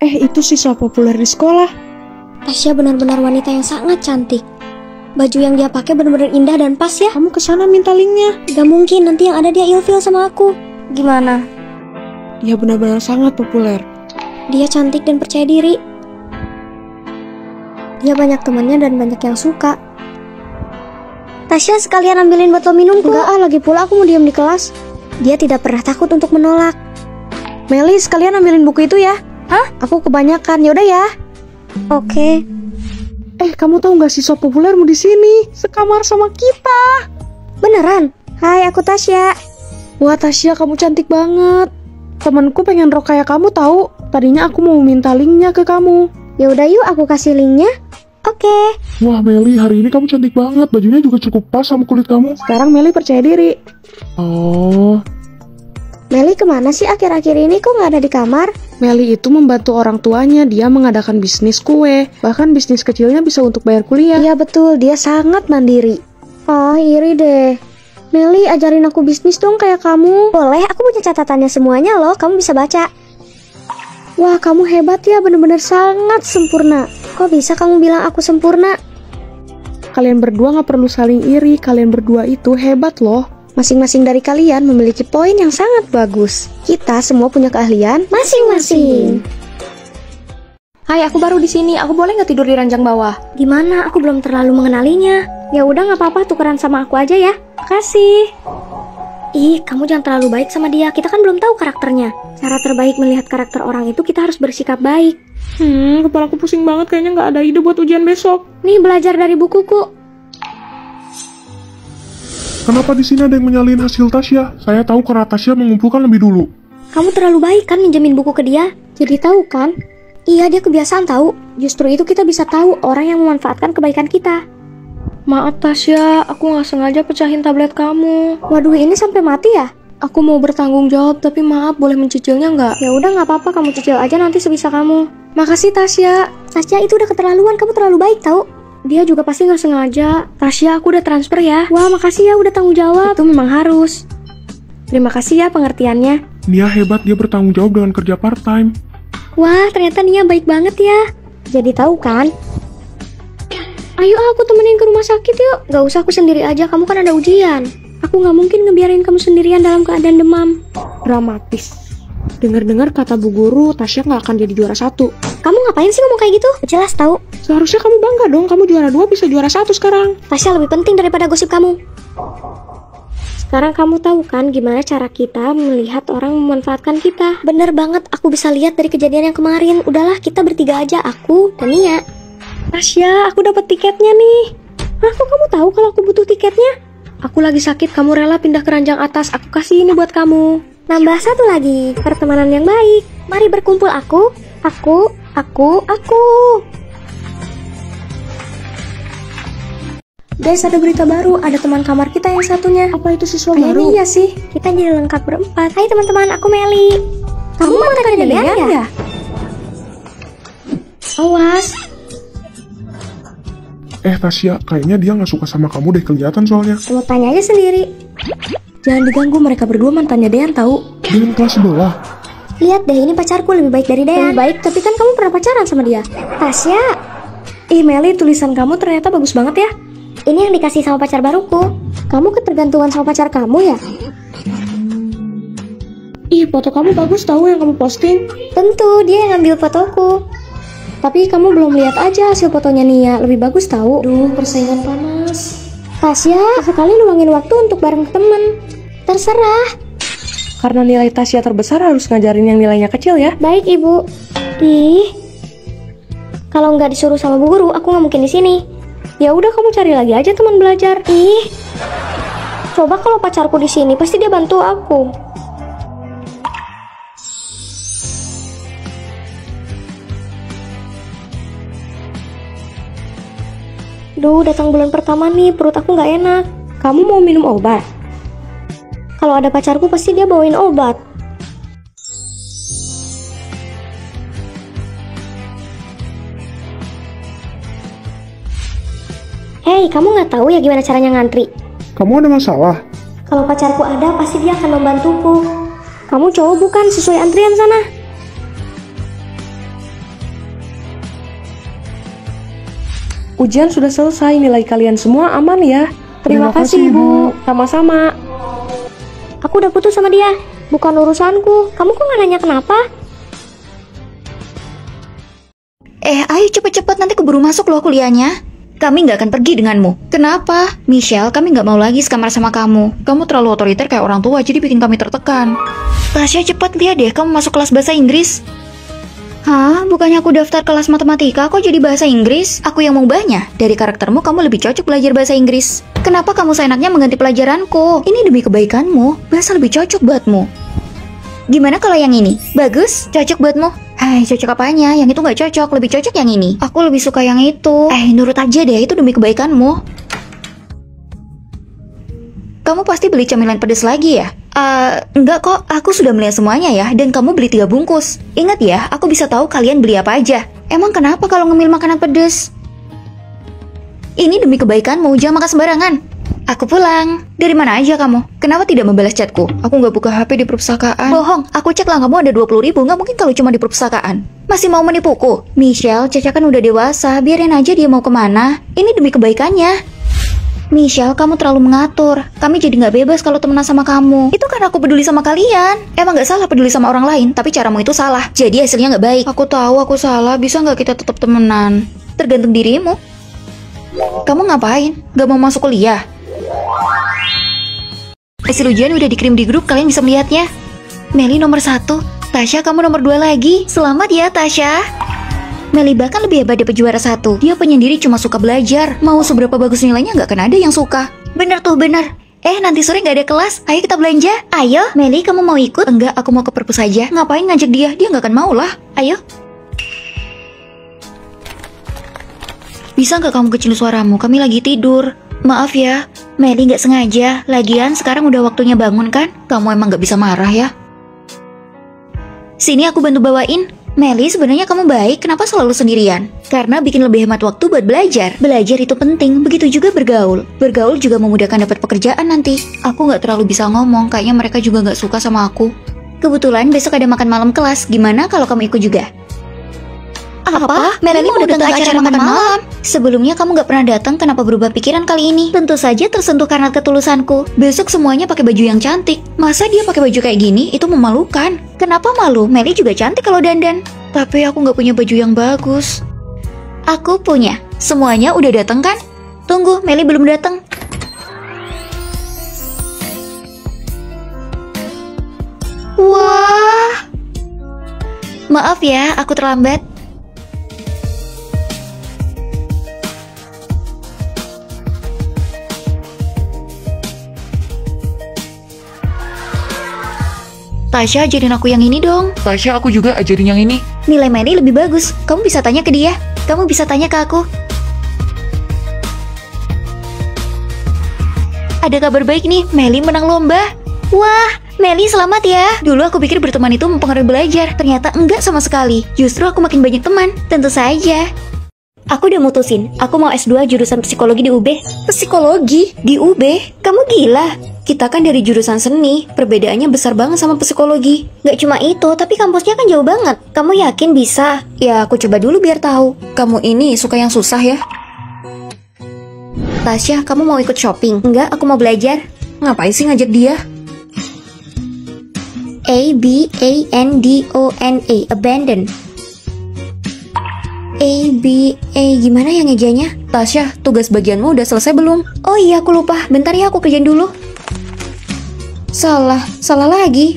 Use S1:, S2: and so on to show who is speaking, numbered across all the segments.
S1: Itu siswa populer di sekolah.
S2: Tasya benar-benar wanita yang sangat cantik. Baju yang dia pakai benar-benar indah dan pas ya.
S1: Kamu kesana minta linknya.
S2: Gak mungkin, nanti yang ada dia ilfil sama aku. Gimana?
S1: Dia benar-benar sangat populer.
S2: Dia cantik dan percaya diri. Dia banyak temannya dan banyak yang suka. Tasya, sekalian ambilin botol minumku.
S1: Enggak lagi pula aku mau diam di kelas.
S2: Dia tidak pernah takut untuk menolak.
S1: Meli, sekalian ambilin buku itu ya.
S2: Hah?
S1: Aku kebanyakan, yaudah ya.
S2: Oke.
S1: Kamu tahu nggak siswa populermu di sini? Sekamar sama kita.
S2: Beneran? Hai, aku Tasya.
S1: Wah Tasya, kamu cantik banget. Temanku pengen rok kayak kamu tahu. Tadinya aku mau minta linknya ke kamu.
S2: Ya udah yuk, aku kasih linknya. Oke.
S3: Wah Meli, hari ini kamu cantik banget. Bajunya juga cukup pas sama kulit kamu.
S1: Sekarang Meli percaya diri.
S3: Oh.
S2: Meli kemana sih akhir-akhir ini? Kok nggak ada di kamar?
S1: Meli itu membantu orang tuanya. Dia mengadakan bisnis kue. Bahkan bisnis kecilnya bisa untuk bayar kuliah.
S2: Iya betul, dia sangat mandiri. Oh, iri deh. Meli, ajarin aku bisnis dong kayak kamu. Boleh, aku punya catatannya semuanya loh. Kamu bisa baca. Wah, kamu hebat ya, bener-bener sangat sempurna. Kok bisa kamu bilang aku sempurna?
S1: Kalian berdua gak perlu saling iri. Kalian berdua itu hebat loh.
S2: Masing-masing dari kalian memiliki poin yang sangat bagus. Kita semua punya keahlian masing-masing.
S4: Hai, aku baru di sini. Aku boleh nggak tidur di ranjang bawah?
S2: Gimana? Aku belum terlalu mengenalinya. Ya udah, nggak apa-apa, tukeran sama aku aja ya. Kasih. Ih, kamu jangan terlalu baik sama dia. Kita kan belum tahu karakternya. Cara terbaik melihat karakter orang itu kita harus bersikap baik.
S1: Kepalaku pusing banget. Kayaknya nggak ada ide buat ujian besok.
S2: Nih, belajar dari bukuku.
S3: Kenapa di sini ada yang menyalin hasil Tasya? Saya tahu karena Tasya mengumpulkan lebih dulu.
S2: Kamu terlalu baik kan minjemin buku ke dia? Jadi tahu kan? Iya, dia kebiasaan tahu. Justru itu kita bisa tahu orang yang memanfaatkan kebaikan kita.
S4: Maaf Tasya, aku nggak sengaja pecahin tablet kamu.
S2: Waduh, ini sampai mati ya?
S4: Aku mau bertanggung jawab, tapi maaf, boleh mencicilnya nggak?
S2: Ya udah, nggak apa-apa, kamu cicil aja nanti sebisa kamu.
S4: Makasih Tasya.
S2: Tasya, itu udah keterlaluan, kamu terlalu baik tahu.
S4: Dia juga pasti nggak sengaja. Tasya, aku udah transfer ya.
S2: Wah, makasih ya udah tanggung jawab.
S4: Itu memang harus. Terima kasih ya pengertiannya.
S3: Nia hebat, dia bertanggung jawab dengan kerja part-time.
S2: Wah, ternyata Nia baik banget ya. Jadi tahu kan? Ayo aku temenin ke rumah sakit yuk. Gak usah, aku sendiri aja, kamu kan ada ujian. Aku gak mungkin ngebiarin kamu sendirian dalam keadaan demam.
S1: Dramatis. Dengar-dengar kata Bu Guru, Tasya nggak akan jadi juara 1.
S2: Kamu ngapain sih ngomong kayak gitu? Jelas tahu.
S1: Seharusnya kamu bangga dong, kamu juara 2 bisa juara 1 sekarang.
S2: Tasya lebih penting daripada gosip kamu. Sekarang kamu tahu kan gimana cara kita melihat orang memanfaatkan kita. Bener banget, aku bisa lihat dari kejadian yang kemarin. Udahlah, kita bertiga aja, aku dan Nia.
S4: Tasya, aku dapat tiketnya nih.
S2: Hah, kok kamu tahu kalau aku butuh tiketnya?
S4: Aku lagi sakit, kamu rela pindah ke ranjang atas. Aku kasih ini buat kamu.
S2: Nambah satu lagi, pertemanan yang baik. Mari berkumpul aku.
S4: Guys, ada berita baru. Ada teman kamar kita yang satunya.
S1: Apa itu siswa
S4: Kayaknya
S1: baru?
S4: iya sih.
S2: Kita jadi lengkap berempat. Hai teman-teman, aku Meli. Kamu mantannya Dean ya?
S4: Awas.
S3: Tasya, kayaknya dia nggak suka sama kamu deh, kelihatan soalnya.
S2: Kamu tanya aja sendiri.
S4: Jangan diganggu, mereka berdua mantannya Dean tahu.
S3: Dengan kelas sebelah.
S2: Lihat deh, ini pacarku lebih baik dari Dean.
S4: Lebih baik, tapi kan kamu pernah pacaran sama dia.
S2: Tasya,
S4: Ih Meli, tulisan kamu ternyata bagus banget ya.
S2: ini yang dikasih sama pacar baruku. Kamu ketergantungan sama pacar kamu ya?
S1: Ih, foto kamu bagus tahu yang kamu posting.
S2: Tentu, dia yang ngambil fotoku.
S4: Tapi kamu belum lihat aja hasil fotonya Nia, lebih bagus tahu. Duh, persaingan panas.
S2: Tasya, sekali luangin waktu untuk bareng temen. Terserah.
S4: Karena nilai Tasya terbesar harus ngajarin yang nilainya kecil ya.
S2: Baik ibu. Ih, kalau nggak disuruh sama bu guru, aku nggak mungkin di sini.
S4: Ya udah, kamu cari lagi aja teman belajar.
S2: Ih, coba kalau pacarku di sini, pasti dia bantu aku. Duh, datang bulan pertama nih, perut aku nggak enak.
S4: Kamu mau minum obat?
S2: Kalau ada pacarku pasti dia bawain obat. Hei, kamu nggak tahu ya gimana caranya ngantri?
S3: Kamu ada masalah?
S2: Kalau pacarku ada, pasti dia akan membantuku. Kamu cowok bukan? Sesuai antrian sana.
S5: Ujian sudah selesai, nilai kalian semua aman ya. Terima kasih, Bu. Sama-sama.
S2: Aku udah putus sama dia. Bukan urusanku. Kamu kok nggak nanya kenapa?
S6: Ayo cepet-cepet, nanti keburu masuk loh kuliahnya. Kami nggak akan pergi denganmu. Kenapa? Michelle, kami nggak mau lagi sekamar sama kamu. Kamu terlalu otoriter kayak orang tua, jadi bikin kami tertekan. Tasya, cepet lihat deh, kamu masuk kelas bahasa Inggris. Hah? Bukannya aku daftar kelas matematika, kok jadi bahasa Inggris? Aku yang mau banyak. Dari karaktermu, kamu lebih cocok belajar bahasa Inggris. Kenapa kamu seenaknya mengganti pelajaranku? Ini demi kebaikanmu. Bahasa lebih cocok buatmu. Gimana kalau yang ini? Bagus? Cocok buatmu? Hai, cocok apanya? Yang itu nggak cocok, lebih cocok yang ini. Aku lebih suka yang itu. Nurut aja deh, itu demi kebaikanmu. Kamu pasti beli camilan pedas lagi ya? Enggak kok, aku sudah melihat semuanya ya, dan kamu beli 3 bungkus. Ingat ya, aku bisa tahu kalian beli apa aja. Emang kenapa kalau ngemil makanan pedas? Ini demi kebaikanmu, jangan makan sembarangan. Aku pulang. Dari mana aja kamu? Kenapa tidak membalas chatku? Aku nggak buka HP di perpustakaan. Bohong, aku cek lah kamu ada 20.000, nggak mungkin kalau cuma di perpustakaan. Masih mau menipuku? Michelle, Caca kan udah dewasa, biarin aja dia mau kemana. Ini demi kebaikannya. Michelle, kamu terlalu mengatur. Kami jadi nggak bebas kalau temenan sama kamu. Itu karena aku peduli sama kalian. Emang nggak salah peduli sama orang lain, tapi caramu itu salah. Jadi hasilnya nggak baik. Aku tahu aku salah. Bisa nggak kita tetap temenan? Tergantung dirimu. Kamu ngapain? Nggak mau masuk kuliah? Hasil ujian udah dikirim di grup, kalian bisa melihatnya. Meli nomor 1, Tasya kamu nomor 2 lagi. Selamat ya Tasya. Meli bahkan lebih hebat daripada juara 1. Dia penyendiri cuma suka belajar. Mau seberapa bagus nilainya nggak akan ada yang suka. Bener tuh, bener. Nanti sore nggak ada kelas. Ayo kita belanja. Ayo, Meli kamu mau ikut? Enggak, aku mau ke perpus aja. Ngapain ngajak dia? Dia nggak akan mau lah. Ayo. Bisa nggak kamu kecil suaramu? Kami lagi tidur. Maaf ya, Meli nggak sengaja. Lagian sekarang udah waktunya bangun kan? Kamu emang nggak bisa marah ya? Sini aku bantu bawain. Meli, sebenarnya kamu baik, kenapa selalu sendirian? Karena bikin lebih hemat waktu buat belajar. Belajar itu penting, begitu juga bergaul. Bergaul juga memudahkan dapat pekerjaan nanti. Aku nggak terlalu bisa ngomong, kayaknya mereka juga nggak suka sama aku. Kebetulan besok ada makan malam kelas, gimana kalau kamu ikut juga? Apa? Meli mau datang ke acara makan malam? Sebelumnya kamu nggak pernah datang, kenapa berubah pikiran kali ini? Tentu saja tersentuh karena ketulusanku. Besok semuanya pakai baju yang cantik. Masa dia pakai baju kayak gini? Itu memalukan. Kenapa malu? Meli juga cantik kalau dandan. Tapi aku nggak punya baju yang bagus. Aku punya. Semuanya udah datang kan? Tunggu, Meli belum datang. Wah. Maaf ya, aku terlambat. Tasya, ajarin aku yang ini dong.
S3: Tasya, aku juga ajarin yang ini.
S6: Nilai Meli lebih bagus. Kamu bisa tanya ke dia. Kamu bisa tanya ke aku. Ada kabar baik nih, Meli menang lomba. Wah, Meli selamat ya. Dulu aku pikir berteman itu mempengaruhi belajar. Ternyata enggak sama sekali. Justru aku makin banyak teman. Tentu saja. Aku udah mutusin, aku mau S2 jurusan psikologi di UB. Psikologi? Di UB? Kamu gila? Kita kan dari jurusan seni, perbedaannya besar banget sama psikologi. Gak cuma itu, tapi kampusnya kan jauh banget. Kamu yakin bisa? Ya, aku coba dulu biar tahu. Kamu ini suka yang susah ya? Tasya, kamu mau ikut shopping? Enggak, aku mau belajar. Ngapain sih ngajak dia? A-B-A-N-D-O-N-A, abandon. Gimana ya ngejanya? Tasya, tugas bagianmu udah selesai belum? Oh iya, aku lupa. Bentar ya, aku kerjain dulu. Salah lagi.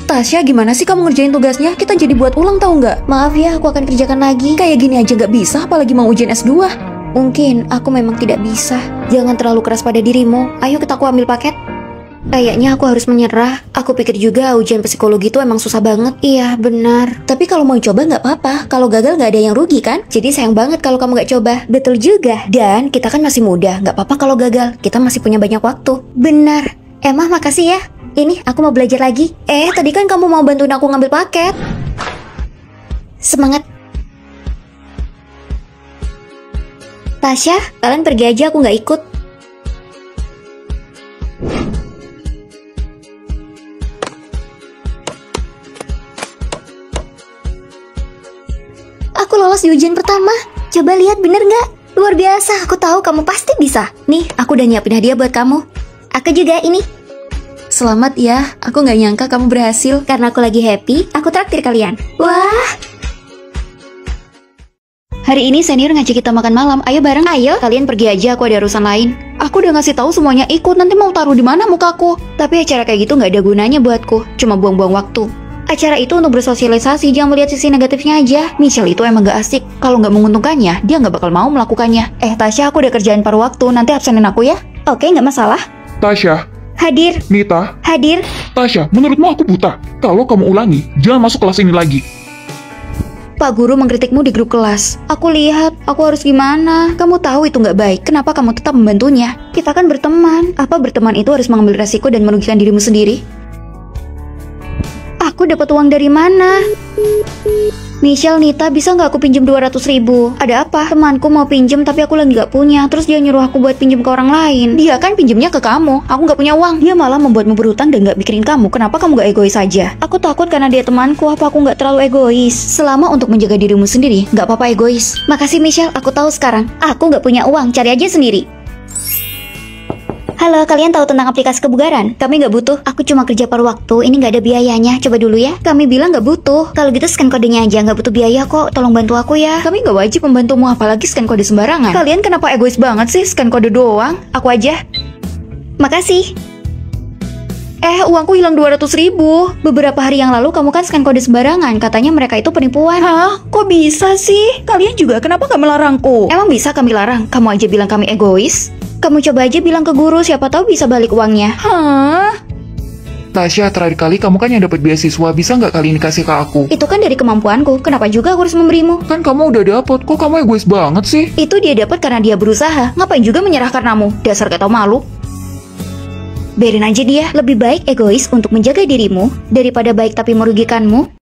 S6: Tasya, gimana sih kamu ngerjain tugasnya? Kita jadi buat ulang tahu nggak? Maaf ya, aku akan kerjakan lagi. Kayak gini aja nggak bisa, apalagi mau ujian S2. Mungkin aku memang tidak bisa. Jangan terlalu keras pada dirimu. Ayo kita aku ambil paket. Kayaknya aku harus menyerah. Aku pikir juga ujian psikologi itu emang susah banget. Iya, benar. Tapi kalau mau coba nggak apa-apa. Kalau gagal nggak ada yang rugi kan? Jadi sayang banget kalau kamu nggak coba. Betul juga. Dan kita kan masih muda. Nggak apa-apa kalau gagal. Kita masih punya banyak waktu. Benar. Emma, makasih ya. Ini, aku mau belajar lagi. Tadi kan kamu mau bantuin aku ngambil paket. Semangat. Tasya, kalian pergi aja, aku nggak ikut. Aku lolos di ujian pertama. Coba lihat, bener nggak? Luar biasa, aku tahu kamu pasti bisa. Nih, aku udah nyiapin hadiah buat kamu. Aku juga ini. Selamat ya, aku nggak nyangka kamu berhasil. Karena aku lagi happy, aku traktir kalian. Wah. Hari ini senior ngajak kita makan malam. Ayo bareng. Ayo. Kalian pergi aja, aku ada urusan lain. Aku udah ngasih tahu semuanya ikut. Nanti mau taruh di mana mukaku? Tapi acara kayak gitu nggak ada gunanya buatku. Cuma buang-buang waktu. Acara itu untuk bersosialisasi, jangan melihat sisi negatifnya aja. Michelle itu emang gak asik. Kalau nggak menguntungkannya, dia nggak bakal mau melakukannya. Tasya, aku udah kerjain paruh waktu. Nanti absenin aku ya. Oke, nggak masalah.
S3: Tasya,
S6: Hadir.
S3: Nita,
S6: Hadir.
S3: Tasya, menurutmu aku buta? Kalau kamu ulangi, jangan masuk kelas ini lagi.
S6: Pak guru mengkritikmu di grup kelas. Aku lihat, aku harus gimana? Kamu tahu itu nggak baik. Kenapa kamu tetap membantunya? Kita kan berteman. Apa berteman itu harus mengambil resiko dan merugikan dirimu sendiri? Aku dapat uang dari mana? Michelle, Nita, bisa nggak aku pinjem 200.000? Ada apa? Temanku mau pinjem tapi aku lagi nggak punya. Terus dia nyuruh aku buat pinjem ke orang lain. Dia kan pinjemnya ke kamu. Aku nggak punya uang. Dia malah membuatmu berutang dan nggak mikirin kamu. Kenapa kamu nggak egois aja? Aku takut karena dia temanku. Apa aku nggak terlalu egois? Selama untuk menjaga dirimu sendiri, nggak apa-apa egois. Makasih Michelle, aku tahu sekarang. Aku nggak punya uang, cari aja sendiri. Halo, kalian tahu tentang aplikasi kebugaran? Kami nggak butuh, aku cuma kerja paruh waktu, ini nggak ada biayanya. Coba dulu ya. Kami bilang nggak butuh. Kalau gitu scan kodenya aja, nggak butuh biaya kok. Tolong bantu aku ya. Kami nggak wajib membantumu, apalagi scan kode sembarangan. Kalian kenapa egois banget sih? Scan kode doang. Aku aja. Makasih. Uangku hilang 200.000. Beberapa hari yang lalu kamu kan scan kode sembarangan. Katanya mereka itu penipuan. Hah? Kok bisa sih? Kalian juga kenapa nggak melarangku? Emang bisa kami larang? Kamu aja bilang kami egois. Kamu coba aja bilang ke guru, siapa tahu bisa balik uangnya. Hah?
S3: Tasya, terakhir kali kamu kan yang dapat beasiswa, bisa nggak kali ini kasih ke aku?
S6: Itu kan dari kemampuanku, kenapa juga aku harus memberimu?
S3: Kan kamu udah dapet, kok kamu egois banget sih?
S6: Itu dia dapat karena dia berusaha. Ngapain juga menyerah karenamu? Dasar gak tau malu. Biarin aja dia, lebih baik egois untuk menjaga dirimu daripada baik tapi merugikanmu.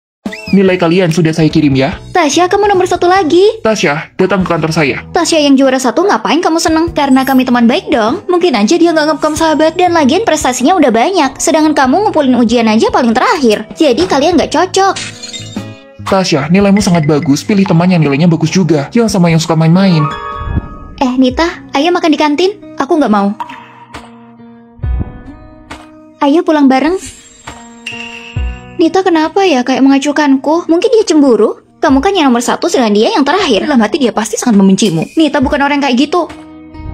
S3: Nilai kalian sudah saya kirim ya.
S6: Tasya, kamu nomor 1 lagi.
S3: Tasya, datang ke kantor saya.
S6: Tasya yang juara 1, ngapain kamu seneng? Karena kami teman baik dong. Mungkin aja dia nggak nganggap kamu sahabat. Dan lagian prestasinya udah banyak. Sedangkan kamu ngumpulin ujian aja paling terakhir. Jadi kalian nggak cocok.
S3: Tasya, nilaimu sangat bagus. Pilih teman yang nilainya bagus juga. Jangan sama yang suka main-main.
S6: Nita, ayo makan di kantin. Aku nggak mau. Ayo pulang bareng. Nita kenapa ya kayak mengacuhkanku? Mungkin dia cemburu? Kamu kan yang nomor 1 sedangkan dia yang terakhir. Dalam hati dia pasti sangat membencimu. Nita bukan orang kayak gitu.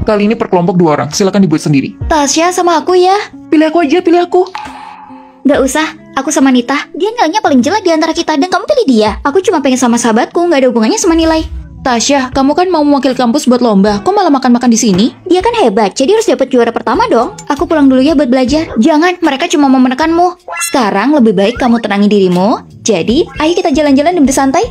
S3: Kali ini per kelompok 2 orang, silakan dibuat sendiri.
S6: Tasya sama aku ya.
S3: Pilih aku aja, pilih aku.
S6: Gak usah, aku sama Nita. Dia nilainya paling jelek di antara kita dan kamu pilih dia. Aku cuma pengen sama sahabatku, gak ada hubungannya sama nilai. Tasya, kamu kan mau mewakili kampus buat lomba. Kok malah makan-makan di sini? Dia kan hebat, jadi harus dapat juara pertama dong. Aku pulang dulu ya buat belajar. Jangan, mereka cuma mau menekanmu. Sekarang lebih baik kamu tenangi dirimu. Jadi, ayo kita jalan-jalan dan bersantai.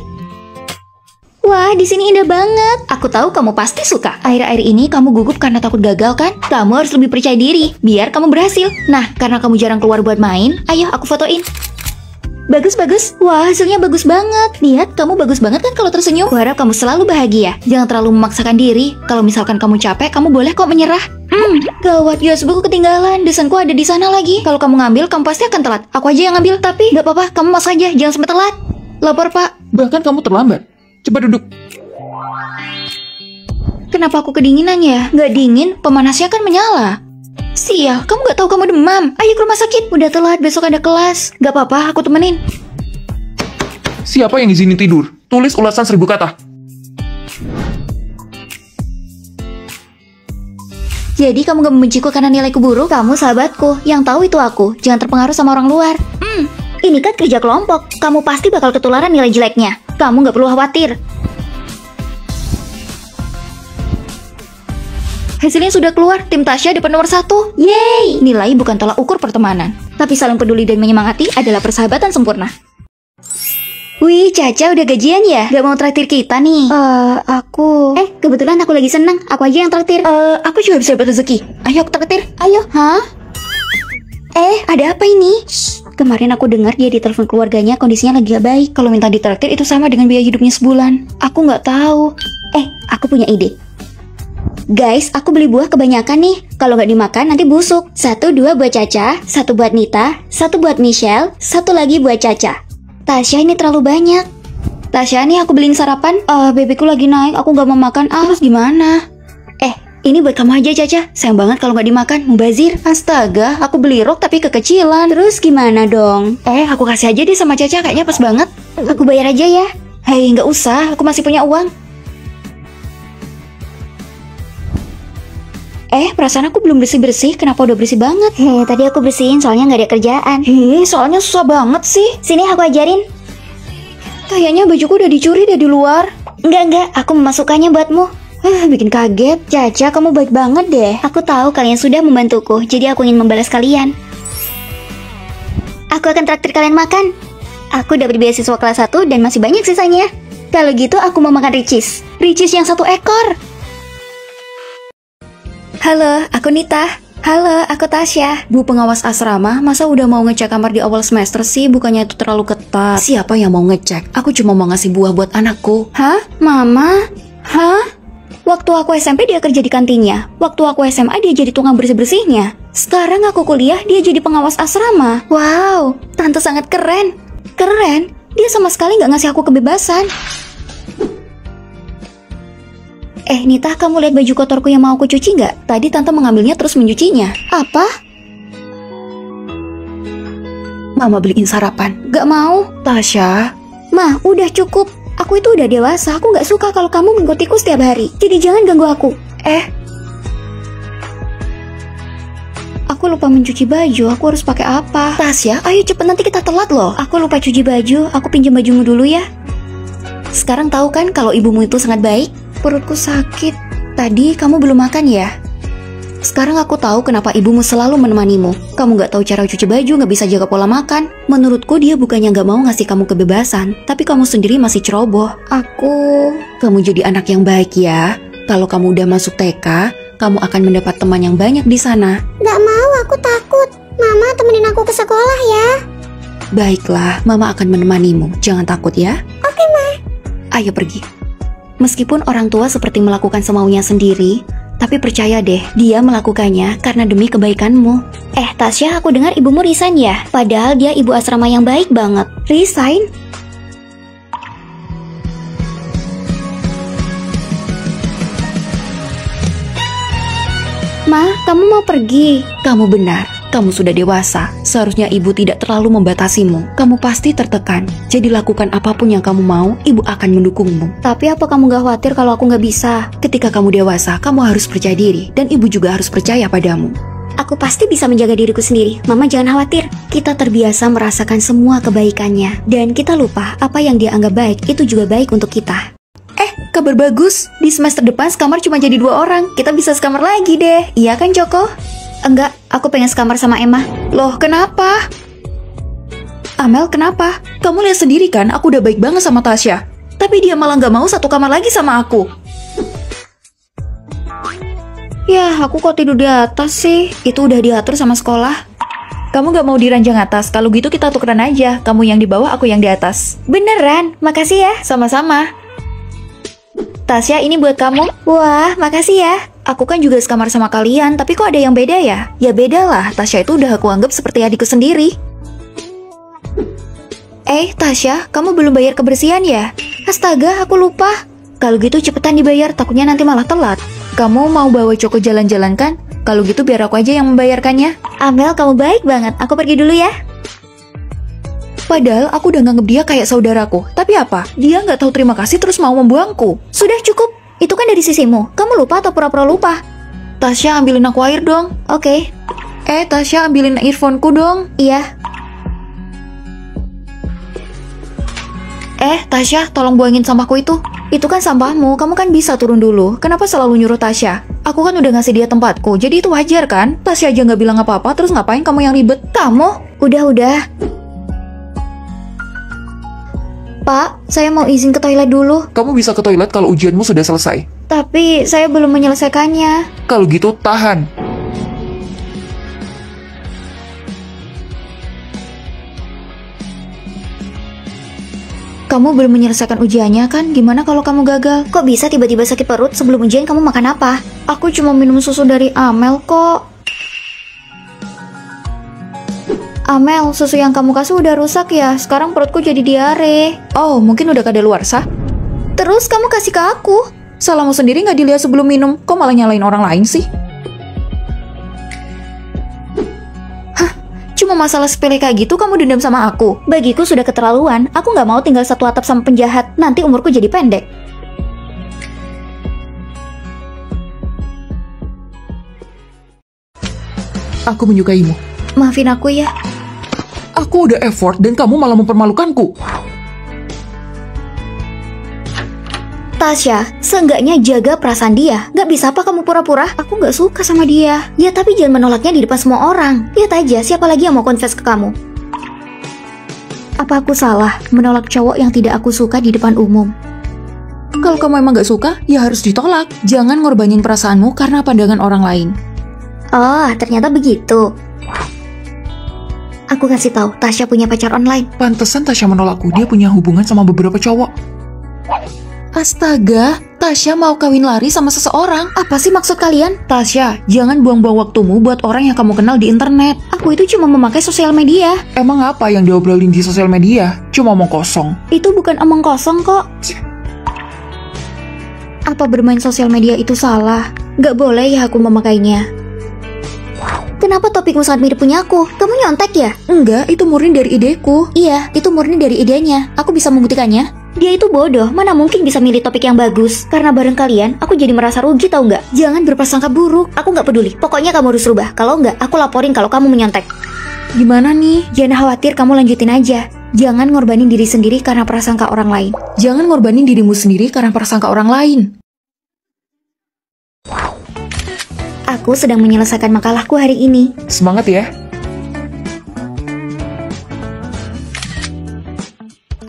S6: Wah, di sini indah banget. Aku tahu kamu pasti suka. Akhir-akhir ini kamu gugup karena takut gagal kan? Kamu harus lebih percaya diri, biar kamu berhasil. Nah, karena kamu jarang keluar buat main, ayo aku fotoin. Bagus. Wah, hasilnya bagus banget. Lihat, kamu bagus banget kan kalau tersenyum. Kuharap kamu selalu bahagia. Jangan terlalu memaksakan diri. Kalau misalkan kamu capek, kamu boleh kok menyerah. Gawat, USB-ku ketinggalan. Desainku ada di sana lagi. Kalau kamu ngambil, kamu pasti akan telat. Aku aja yang ngambil. Tapi gak apa-apa, kamu masuk aja. Jangan sampai telat. Lapor, Pak.
S3: Bahkan kamu terlambat. Coba duduk.
S6: Kenapa aku kedinginan ya? Gak dingin, pemanasnya kan menyala. Sial, kamu gak tahu kamu demam. Ayo ke rumah sakit. Udah telat, besok ada kelas. Gak apa-apa, aku temenin.
S3: Siapa yang izinin tidur? Tulis ulasan 1000 kata.
S6: Jadi kamu gak membenciku karena nilaiku buruk? Kamu sahabatku, yang tahu itu aku. Jangan terpengaruh sama orang luar. Ini kan kerja kelompok. Kamu pasti bakal ketularan nilai jeleknya. Kamu gak perlu khawatir. Hasilnya sudah keluar, tim Tasya dapat nomor 1. Yeay! Nilai bukan tolak ukur pertemanan, tapi saling peduli dan menyemangati adalah persahabatan sempurna. Wih, Caca udah gajian ya? Gak mau traktir kita nih? Aku... kebetulan aku lagi seneng, aku aja yang traktir. Aku juga bisa dapat rezeki. Ayo aku traktir, ayo. Hah? Ada apa ini? Shh, kemarin aku dengar dia ditelepon keluarganya, kondisinya lagi gak baik. Kalau minta ditraktir itu sama dengan biaya hidupnya sebulan. Aku nggak tahu. Aku punya ide. Guys, aku beli buah kebanyakan nih. Kalau nggak dimakan nanti busuk. 1, 2 buat Caca, 1 buat Nita, 1 buat Michelle, 1 lagi buat Caca. Tasya, ini terlalu banyak. Tasya, nih aku beliin sarapan. Bebeku lagi naik, aku nggak mau makan. Terus gimana? Ini buat kamu aja, Caca. Sayang banget kalau nggak dimakan, mubazir. Astaga, aku beli rok tapi kekecilan. Terus gimana dong? Aku kasih aja deh sama Caca, kayaknya pas banget. Aku bayar aja ya. Hei, nggak usah, aku masih punya uang. Perasaan aku belum bersih-bersih, kenapa udah bersih banget?
S2: Tadi aku bersihin soalnya nggak ada kerjaan.
S6: Soalnya susah banget sih.
S2: Sini aku ajarin.
S6: Kayaknya bajuku udah dicuri dari luar.
S2: Enggak, aku memasukkannya buatmu.
S6: Bikin kaget. Caca, kamu baik banget deh.
S2: Aku tahu kalian sudah membantuku, jadi aku ingin membalas kalian. Aku akan traktir kalian makan. Aku dapat beasiswa kelas 1 dan masih banyak sisanya. Kalau gitu aku mau makan Ricis.
S6: Ricis yang 1 ekor. Halo, aku Nita. Halo, aku Tasya. Bu pengawas asrama, masa udah mau ngecek kamar di awal semester sih? Bukannya itu terlalu ketat. Siapa yang mau ngecek? Aku cuma mau ngasih buah buat anakku. Hah? Mama? Hah? Waktu aku SMP dia kerja di kantinnya. Waktu aku SMA dia jadi tukang bersih-bersihnya. Sekarang aku kuliah dia jadi pengawas asrama. Wow, tante sangat keren. Keren? Dia sama sekali nggak ngasih aku kebebasan. Nita, kamu lihat baju kotorku yang mau aku cuci nggak? Tadi tante mengambilnya terus mencucinya. Apa? Mama beliin sarapan. Gak mau. Tasya.
S2: Mah, udah cukup. Aku itu udah dewasa, aku nggak suka kalau kamu mengikutiku setiap hari. Jadi jangan ganggu aku.
S6: Aku lupa mencuci baju, aku harus pakai apa? Tasya, ayo cepet nanti kita telat loh. Aku lupa cuci baju, aku pinjam bajumu dulu ya. Sekarang tahu kan kalau ibumu itu sangat baik? Perutku sakit. Tadi kamu belum makan ya? Sekarang aku tahu kenapa ibumu selalu menemanimu. Kamu gak tahu cara cuci baju, gak bisa jaga pola makan. Menurutku dia bukannya gak mau ngasih kamu kebebasan, tapi kamu sendiri masih ceroboh. Kamu jadi anak yang baik ya. Kalau kamu udah masuk TK, kamu akan mendapat teman yang banyak di sana.
S2: Gak mau, aku takut. Mama temenin aku ke sekolah ya.
S6: Baiklah, Mama akan menemanimu. Jangan takut ya.
S2: Oke, Ma.
S6: Ayo pergi. Meskipun orang tua seperti melakukan semaunya sendiri, tapi percaya deh, dia melakukannya karena demi kebaikanmu.
S2: Tasya, aku dengar ibumu resign ya? Padahal dia ibu asrama yang baik banget.
S6: Resign?
S2: Ma, kamu mau pergi?
S6: Kamu benar, kamu sudah dewasa. Seharusnya ibu tidak terlalu membatasimu. Kamu pasti tertekan. Jadi lakukan apapun yang kamu mau, ibu akan mendukungmu.
S2: Tapi apa kamu gak khawatir kalau aku gak bisa?
S6: Ketika kamu dewasa, kamu harus percaya diri. Dan ibu juga harus percaya padamu.
S2: Aku pasti bisa menjaga diriku sendiri. Mama jangan khawatir.
S6: Kita terbiasa merasakan semua kebaikannya. Dan kita lupa apa yang dia anggap baik, itu juga baik untuk kita. Kabar bagus. Di semester depan sekamar cuma jadi 2 orang. Kita bisa sekamar lagi deh. Iya kan, Joko? Enggak, aku pengen sekamar sama Emma. Loh, kenapa? Amel, kenapa? Kamu lihat sendiri kan, aku udah baik banget sama Tasya. Tapi dia malah gak mau satu kamar lagi sama aku. Ya, aku kok tidur di atas sih? Itu udah diatur sama sekolah. Kamu gak mau di ranjang atas? Kalau gitu kita tukeran aja. Kamu yang di bawah, aku yang di atas.
S2: Beneran? Makasih ya.
S6: Sama-sama. Tasya, ini buat kamu.
S2: Wah, makasih ya.
S6: Aku kan juga sekamar sama kalian, tapi kok ada yang beda ya? Ya beda lah, Tasya itu udah aku anggap seperti adikku sendiri. Tasya, kamu belum bayar kebersihan ya? Astaga, aku lupa. Kalau gitu cepetan dibayar, takutnya nanti malah telat. Kamu mau bawa Joko jalan-jalan kan? Kalau gitu biar aku aja yang membayarkannya.
S2: Amel, kamu baik banget. Aku pergi dulu ya.
S6: Padahal aku udah nganggep dia kayak saudaraku. Tapi apa? Dia nggak tahu terima kasih terus mau membuangku.
S2: Sudah cukup. Itu kan dari sisimu. Kamu lupa atau pura-pura lupa?
S6: Tasya, ambilin aku air dong.
S2: Oke.
S6: Tasya, ambilin earphone-ku dong.
S2: Iya.
S6: Tasya, tolong buangin sampahku itu. Itu kan sampahmu, kamu kan bisa turun dulu. Kenapa selalu nyuruh Tasya? Aku kan udah ngasih dia tempatku, jadi itu wajar kan? Tasya aja nggak bilang apa-apa, terus ngapain kamu yang ribet? Kamu?
S2: Udah. Pak, saya mau izin ke toilet dulu.
S3: Kamu bisa ke toilet kalau ujianmu sudah selesai.
S2: Tapi saya belum menyelesaikannya.
S3: Kalau gitu, tahan.
S6: Kamu belum menyelesaikan ujiannya kan? Gimana kalau kamu gagal?
S2: Kok bisa tiba-tiba sakit perut? Sebelum ujian kamu makan apa?
S6: Aku cuma minum susu dari Amel kok. Amel, susu yang kamu kasih udah rusak ya. Sekarang perutku jadi diare.
S7: Oh, mungkin udah kadaluarsa.
S6: Terus kamu kasih ke aku.
S7: Salahmu sendiri nggak dilihat sebelum minum. Kok malah nyalain orang lain sih?
S6: Cuma masalah sepele kayak gitu kamu dendam sama aku. Bagiku sudah keterlaluan. Aku nggak mau tinggal satu atap sama penjahat. Nanti umurku jadi pendek.
S3: Aku menyukaimu.
S6: Maafin aku ya.
S3: Aku udah effort dan kamu malah mempermalukanku.
S6: Tasya, seenggaknya jaga perasaan dia. Gak bisa apa kamu pura-pura? Aku gak suka sama dia. Ya tapi jangan menolaknya di depan semua orang. Lihat aja siapa lagi yang mau confess ke kamu. Apa aku salah menolak cowok yang tidak aku suka di depan umum?
S7: Kalau kamu emang gak suka, ya harus ditolak. Jangan ngorbanin perasaanmu karena pandangan orang lain.
S6: Oh, ternyata begitu. Aku kasih tahu, Tasya punya pacar online.
S3: Pantesan Tasya menolakku, dia punya hubungan sama beberapa cowok.
S7: Astaga, Tasya mau kawin lari sama seseorang.
S6: Apa sih maksud kalian?
S7: Tasya, jangan buang-buang waktumu buat orang yang kamu kenal di internet.
S6: Aku itu cuma memakai sosial media.
S3: Emang apa yang diobrolin di sosial media? Cuma omong kosong.
S6: Itu bukan omong kosong kok. Apa bermain sosial media itu salah? Gak boleh ya aku memakainya. Kenapa topikmu sangat mirip punya aku? Kamu nyontek ya?
S7: Enggak, itu murni dari ideku.
S6: Iya, itu murni dari idenya. Aku bisa membuktikannya. Dia itu bodoh, mana mungkin bisa milih topik yang bagus. Karena bareng kalian, aku jadi merasa rugi tau nggak? Jangan berprasangka buruk. Aku nggak peduli, pokoknya kamu harus rubah. Kalau nggak, aku laporin kalau kamu menyontek.
S7: Gimana nih?
S6: Jangan khawatir, kamu lanjutin aja. Jangan ngorbanin diri sendiri karena prasangka orang lain.
S7: Jangan ngorbanin dirimu sendiri karena prasangka orang lain.
S6: Aku sedang menyelesaikan makalahku hari ini.
S3: Semangat ya.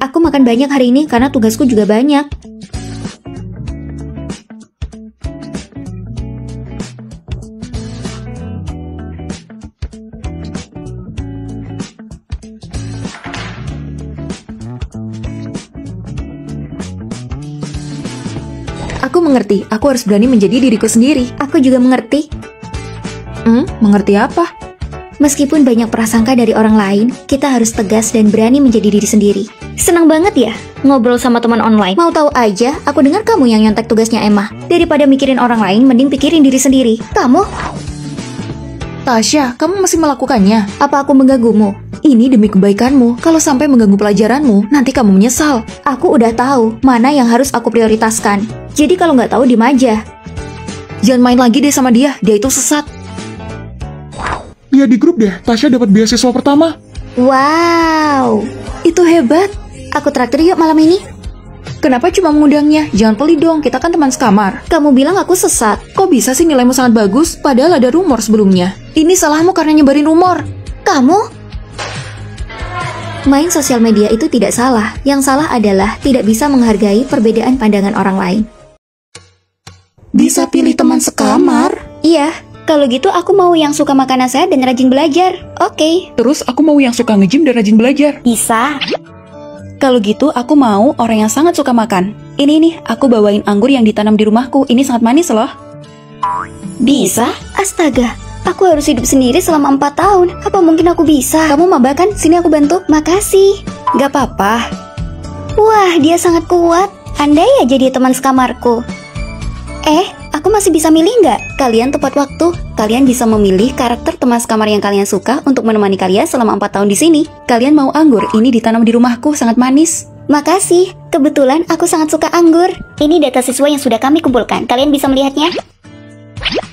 S6: Aku makan banyak hari ini karena tugasku juga banyak.
S7: Aku mengerti, aku harus berani menjadi diriku sendiri.
S6: Aku juga mengerti.
S7: Mengerti apa?
S6: Meskipun banyak prasangka dari orang lain, kita harus tegas dan berani menjadi diri sendiri. Senang banget ya ngobrol sama teman online. Mau tahu aja, aku dengar kamu yang nyontek tugasnya Emma. Daripada mikirin orang lain, mending pikirin diri sendiri. Kamu?
S7: Tasya, kamu masih melakukannya.
S6: Apa aku mengganggumu?
S7: Ini demi kebaikanmu. Kalau sampai mengganggu pelajaranmu, nanti kamu menyesal.
S6: Aku udah tahu mana yang harus aku prioritaskan. Jadi kalau nggak tahu, diem aja.
S7: Jangan main lagi deh sama dia itu sesat.
S3: Lihat di grup deh, Tasya dapat beasiswa pertama.
S6: Wow,
S7: Itu hebat.
S6: aku traktir yuk malam ini.
S7: Kenapa cuma mengundangnya? Jangan pelit dong, kita kan teman sekamar.
S6: Kamu bilang aku sesat.
S7: Kok bisa sih nilaimu sangat bagus, padahal ada rumor sebelumnya? Ini salahmu karena nyebarin rumor.
S6: Kamu? Main sosial media itu tidak salah. Yang salah adalah tidak bisa menghargai perbedaan pandangan orang lain.
S7: Bisa pilih teman sekamar?
S6: Iya, kalau gitu aku mau yang suka makanan sehat dan rajin belajar. Oke.
S3: Terus aku mau yang suka nge-gym dan rajin belajar.
S6: Bisa.
S7: Kalau gitu aku mau orang yang sangat suka makan. Ini nih, aku bawain anggur yang ditanam di rumahku. Ini sangat manis loh.
S6: Bisa? Astaga, aku harus hidup sendiri selama 4 tahun. Apa mungkin aku bisa? Kamu maba kan? Sini aku bantu. Makasih.
S7: Gak apa-apa.
S6: Wah, dia sangat kuat. Andai aja dia teman sekamarku. Aku masih bisa milih nggak? Kalian tepat waktu. Kalian bisa memilih karakter teman sekamar yang kalian suka untuk menemani kalian selama 4 tahun di sini.
S7: Kalian mau anggur? Ini ditanam di rumahku, sangat manis.
S6: Makasih. Kebetulan aku sangat suka anggur. Ini data siswa yang sudah kami kumpulkan. Kalian bisa melihatnya?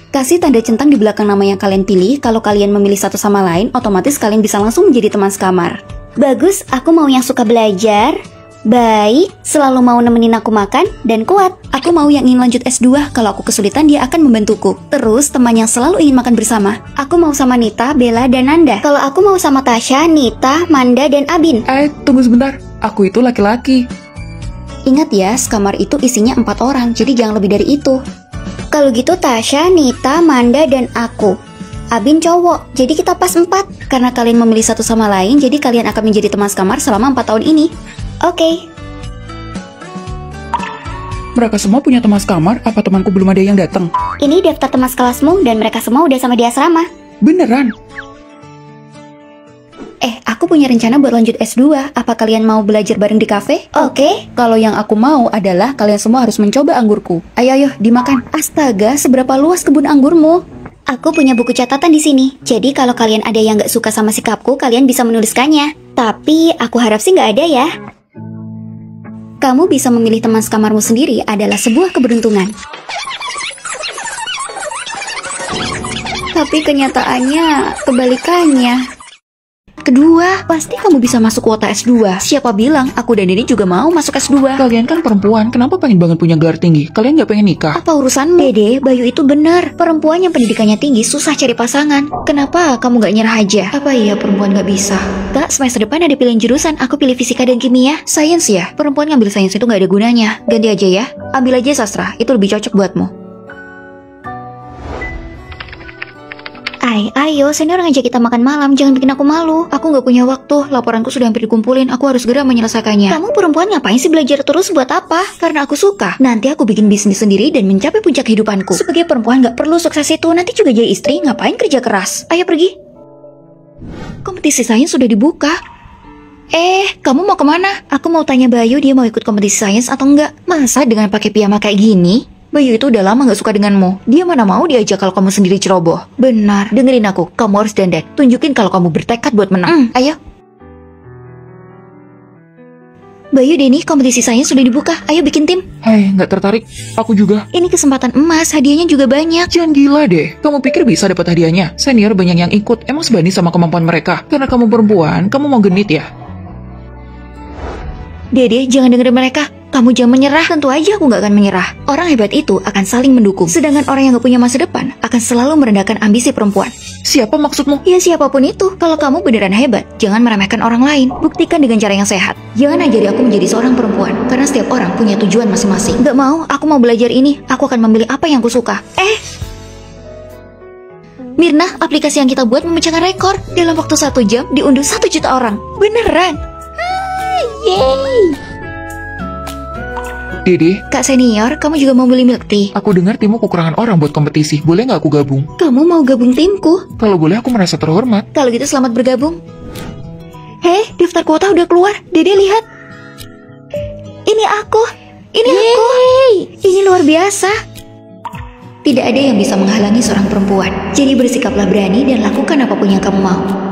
S6: Kasih tanda centang di belakang nama yang kalian pilih. Kalau kalian memilih satu sama lain, otomatis kalian bisa langsung menjadi teman sekamar. Bagus, aku mau yang suka belajar, baik, selalu mau nemenin aku makan, dan kuat. Aku mau yang ingin lanjut S2. Kalau aku kesulitan, dia akan membantuku. Terus, teman yang selalu ingin makan bersama. Aku mau sama Nita, Bella, dan Nanda. Kalau aku mau sama Tasya, Nita, Manda, dan Abin.
S3: Tunggu sebentar. Aku itu laki-laki.
S6: Ingat ya, sekamar itu isinya 4 orang, jadi jangan lebih dari itu. Kalau gitu Tasya, Nita, Manda, dan aku. Abin cowok, jadi kita pas 4. Karena kalian memilih satu sama lain, jadi kalian akan menjadi teman sekamar selama 4 tahun ini. Oke.
S3: Mereka semua punya teman sekamar, apa temanku belum ada yang datang?
S6: Ini daftar teman sekelasmu dan mereka semua udah sama di asrama.
S3: Beneran?
S6: aku punya rencana buat lanjut S2. Apa kalian mau belajar bareng di kafe? Oke.
S7: Kalau yang aku mau adalah kalian semua harus mencoba anggurku.
S6: Ayo, dimakan. Astaga, seberapa luas kebun anggurmu? Aku punya buku catatan di sini. Jadi kalau kalian ada yang nggak suka sama sikapku, kalian bisa menuliskannya. Tapi aku harap sih nggak ada ya. Kamu bisa memilih teman sekamarmu sendiri adalah sebuah keberuntungan. Tapi kenyataannya kebalikannya. Kedua, pasti kamu bisa masuk kuota S2. Siapa bilang aku dan Dede juga mau masuk S2?
S3: Kalian kan perempuan, kenapa pengen banget punya gelar tinggi? Kalian nggak pengen nikah?
S6: Apa urusanmu? Dede, Bayu itu benar. Perempuan yang pendidikannya tinggi susah cari pasangan. Kenapa kamu nggak nyerah aja? Apa iya perempuan nggak bisa? Kak, semester depan ada pilihan jurusan. Aku pilih fisika dan kimia. Sains ya? Perempuan ngambil sains itu nggak ada gunanya. Ganti aja ya. Ambil aja sastra. Itu lebih cocok buatmu. Ayo, senior ngajak kita makan malam. Jangan bikin aku malu. Aku nggak punya waktu. Laporanku sudah hampir dikumpulin. Aku harus segera menyelesaikannya. Kamu perempuan ngapain sih belajar terus buat apa? Karena aku suka. Nanti aku bikin bisnis sendiri dan mencapai puncak kehidupanku. Sebagai perempuan nggak perlu sukses itu. Nanti juga jadi istri. Ngapain kerja keras? Ayo pergi. Kompetisi sains sudah dibuka. Kamu mau kemana? Aku mau tanya Bayu dia mau ikut kompetisi sains atau enggak. Masa dengan pakai piyama kayak gini? Bayu itu udah lama gak suka denganmu. Dia mana mau diajak kalau kamu sendiri ceroboh. Benar, dengerin aku. Kamu harus dandan. Tunjukin kalau kamu bertekad buat menang. Ayo. Bayu, Denny, kompetisi sains sudah dibuka. Ayo bikin tim.
S3: Hai, nggak tertarik? Aku juga.
S6: Ini kesempatan emas, hadiahnya juga banyak.
S3: Jangan gila deh. Kamu pikir bisa dapat hadiahnya? Senior banyak yang ikut. Emang sebanding sama kemampuan mereka? Karena kamu perempuan, kamu mau genit ya?
S6: Dede, jangan dengerin mereka. Kamu jangan menyerah. Tentu aja aku gak akan menyerah. Orang hebat itu akan saling mendukung. Sedangkan orang yang gak punya masa depan akan selalu merendahkan ambisi perempuan.
S3: Siapa maksudmu?
S6: Ya siapapun itu. Kalau kamu beneran hebat, jangan meremehkan orang lain. Buktikan dengan cara yang sehat. Jangan ajari aku menjadi seorang perempuan. Karena setiap orang punya tujuan masing-masing. Gak mau, aku mau belajar ini. Aku akan memilih apa yang aku suka. Mirna, aplikasi yang kita buat memecahkan rekor. Dalam waktu 1 jam, diunduh 1 juta orang. Beneran. Yeay.
S3: Dede,
S6: Kak senior, kamu juga mau beli milk tea?
S3: aku dengar timmu kekurangan orang buat kompetisi. Boleh nggak aku gabung?
S6: Kamu mau gabung timku?
S3: Kalau boleh aku merasa terhormat.
S6: Kalau gitu selamat bergabung. Daftar kuota udah keluar. Dede lihat. Ini aku. Ini aku. Ini luar biasa. Tidak ada yang bisa menghalangi seorang perempuan. Jadi bersikaplah berani dan lakukan apapun yang kamu mau.